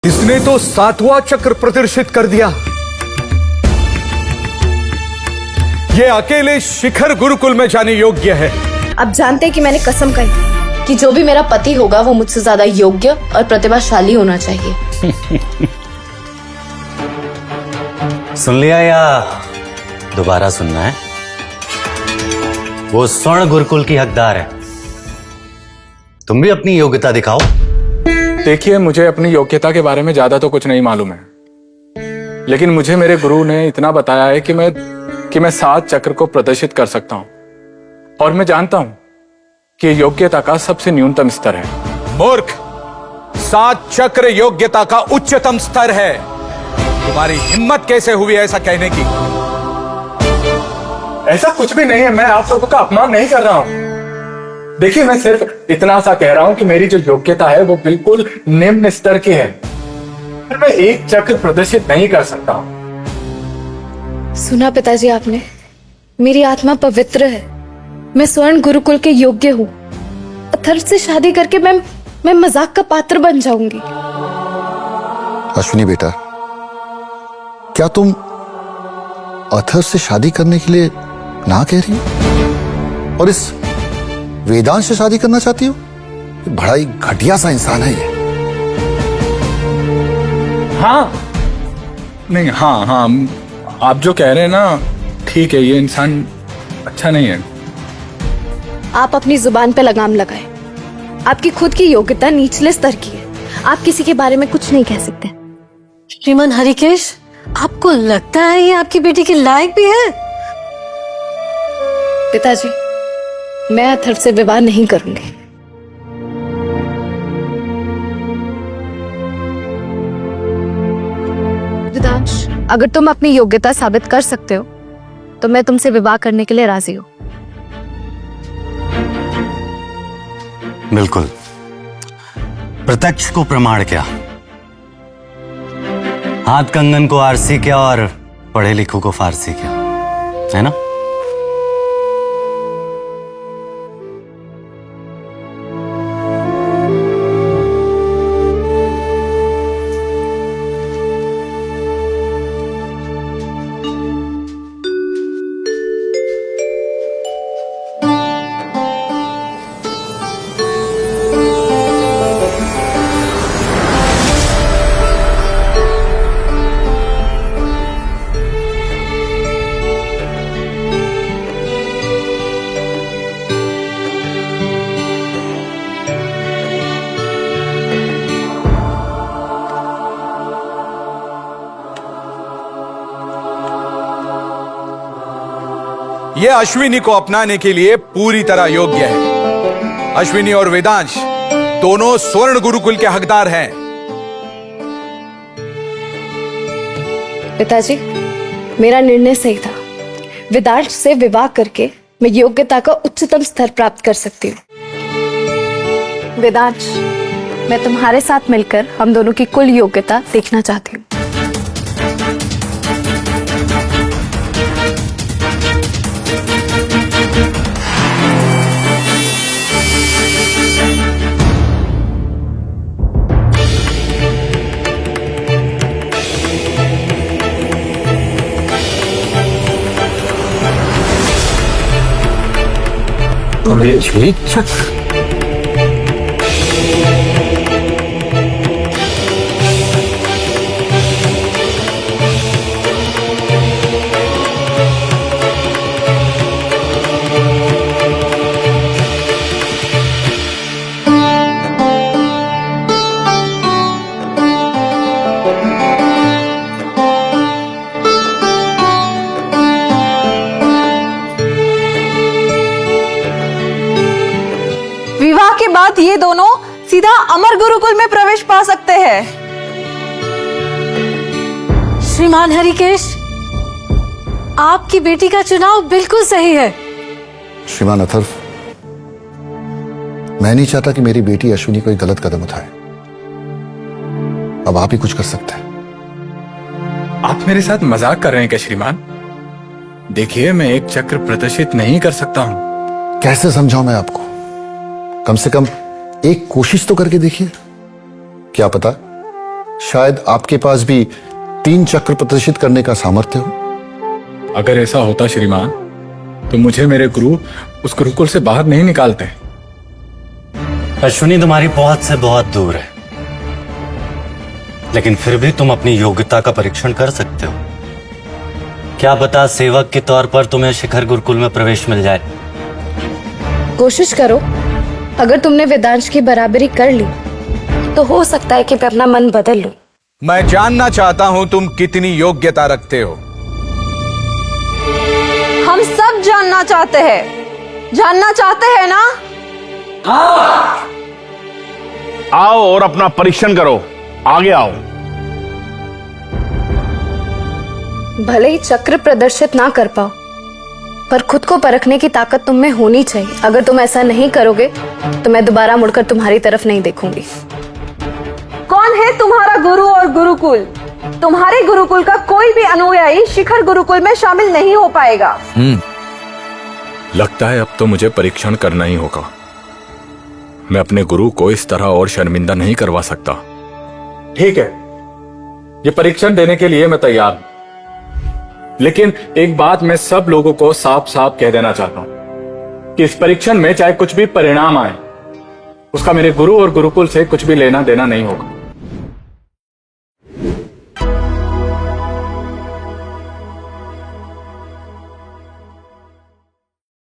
इसने तो 7वां चक्र प्रदर्शित कर दिया। ये अकेले शिखर गुरुकुल में जाने योग्य है। आप जानते हैं कि मैंने कसम खाई कि जो भी मेरा पति होगा वो मुझसे ज्यादा योग्य और प्रतिभाशाली होना चाहिए। सुन लिया या दोबारा सुनना है? वो स्वर्ण गुरुकुल की हकदार है। तुम भी अपनी योग्यता दिखाओ। देखिए, मुझे अपनी योग्यता के बारे में ज्यादा तो कुछ नहीं मालूम है, लेकिन मुझे मेरे गुरु ने इतना बताया है कि मैं 7 चक्र को प्रदर्शित कर सकता हूं, और मैं जानता हूं कि योग्यता का सबसे न्यूनतम स्तर है। मूर्ख, 7 चक्र योग्यता का उच्चतम स्तर है। तुम्हारी हिम्मत कैसे हुई ऐसा कहने की? ऐसा कुछ भी नहीं है, मैं आप लोगों का अपमान नहीं कर रहा हूं। देखिए, मैं सिर्फ इतना सा कह रहा हूं कि मेरी जो योग्यता है वो बिल्कुल निम्न स्तर की है, पर मैं 1 चक्र प्रदर्शित नहीं कर सकता हूं। सुना पिताजी आपने, मेरी आत्मा पवित्र है। मैं स्वर्ण गुरुकुल के योग्य हूँ। अथर्व से शादी करके मैं मजाक का पात्र बन जाऊंगी। अश्विनी बेटा, क्या तुम अथर्व से शादी करने के लिए ना कह रही हो और इस वेदांश से शादी करना चाहती हो? बड़ा ही घटिया सा इंसान है ये। हाँ, नहीं, हाँ, आप जो कह रहे हैं ना, ठीक है, ये इंसान अच्छा नहीं है। आप अपनी जुबान पे लगाम लगाएं। आपकी खुद की योग्यता निचले स्तर की है। आप किसी के बारे में कुछ नहीं कह सकते। श्रीमान हरिकेश, आपको लगता है ये आपकी बेटी के लायक भी है? पिताजी, मैं अथर्व से विवाह नहीं करूंगी। वेदांश, अगर तुम अपनी योग्यता साबित कर सकते हो तो मैं तुमसे विवाह करने के लिए राजी हूँ। बिल्कुल। प्रत्यक्ष को प्रमाण क्या, हाथ कंगन को आरसी क्या और पढ़े लिखों को फारसी क्या, है ना? यह अश्विनी को अपनाने के लिए पूरी तरह योग्य है। अश्विनी और वेदांश दोनों स्वर्ण गुरुकुल के हकदार हैं। पिताजी, मेरा निर्णय सही था। वेदांश से विवाह करके मैं योग्यता का उच्चतम स्तर प्राप्त कर सकती हूँ। वेदांश, मैं तुम्हारे साथ मिलकर हम दोनों की कुल योग्यता देखना चाहती हूँ। विवाह के बाद ये दोनों सीधा अमर गुरुकुल में प्रवेश पा सकते हैं। श्रीमान हरिकेश, आपकी बेटी का चुनाव बिल्कुल सही है। श्रीमान अथर्व, मैं नहीं चाहता कि मेरी बेटी अश्विनी कोई गलत कदम उठाए। अब आप ही कुछ कर सकते हैं। आप मेरे साथ मजाक कर रहे हैं क्या श्रीमान? देखिए, मैं 1 चक्र प्रदर्शित नहीं कर सकता हूं। कैसे समझाऊं मैं आपको? कम से कम एक कोशिश तो करके देखिए। क्या पता शायद आपके पास भी 3 चक्र प्रदर्शित करने का सामर्थ्य हो। अगर ऐसा होता श्रीमान तो मुझे मेरे गुरु उस गुरुकुल से बाहर नहीं निकालते। अश्विनी तुम्हारी पहुंच से बहुत दूर है, लेकिन फिर भी तुम अपनी योग्यता का परीक्षण कर सकते हो। क्या पता सेवक के तौर पर तुम्हें शिखर गुरुकुल में प्रवेश मिल जाए। कोशिश करो, अगर तुमने वेदांश की बराबरी कर ली तो हो सकता है कि मैं अपना मन बदल लूं। मैं जानना चाहता हूं तुम कितनी योग्यता रखते हो। हम सब जानना चाहते हैं ना? आओ और अपना परीक्षण करो, आगे आओ। भले ही चक्र प्रदर्शित ना कर पाओ, पर खुद को परखने की ताकत तुम में होनी चाहिए। अगर तुम ऐसा नहीं करोगे तो मैं दोबारा मुड़कर तुम्हारी तरफ नहीं देखूंगी। कौन है तुम्हारा गुरु और गुरुकुल? तुम्हारे गुरुकुल का कोई भी अनुयायी शिखर गुरुकुल में शामिल नहीं हो पाएगा। लगता है अब तो मुझे परीक्षण करना ही होगा। मैं अपने गुरु को इस तरह और शर्मिंदा नहीं करवा सकता। ठीक है, ये परीक्षण देने के लिए मैं तैयार हूं, लेकिन एक बात मैं सब लोगों को साफ साफ कह देना चाहता हूं कि इस परीक्षण में चाहे कुछ भी परिणाम आए, उसका मेरे गुरु और गुरुकुल से कुछ भी लेना देना नहीं होगा।